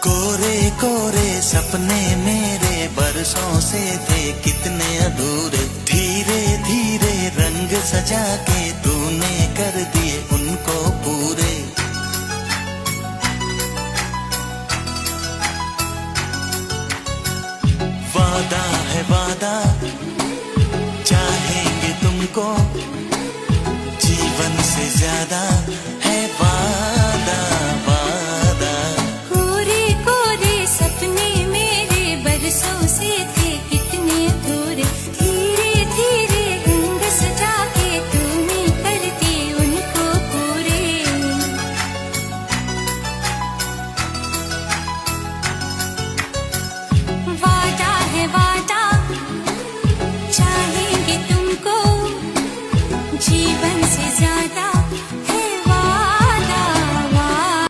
कोरे कोरे सपने मेरे बरसों से थे कितने अधूरे, धीरे धीरे रंग सजा के तूने कर दिए उनको पूरे। वादा है वादा, चाहेंगे तुमको, जीवन से ज्यादा है वादा वादा। कोरे कोरे सपने मेरे बरसों से थे कितने अधूरे, धीरे धीरे रंग सजा के तूने कर दिए उनको पूरे। वादा है वादा, चाहेंगे तुमको, जीवन से ज्यादा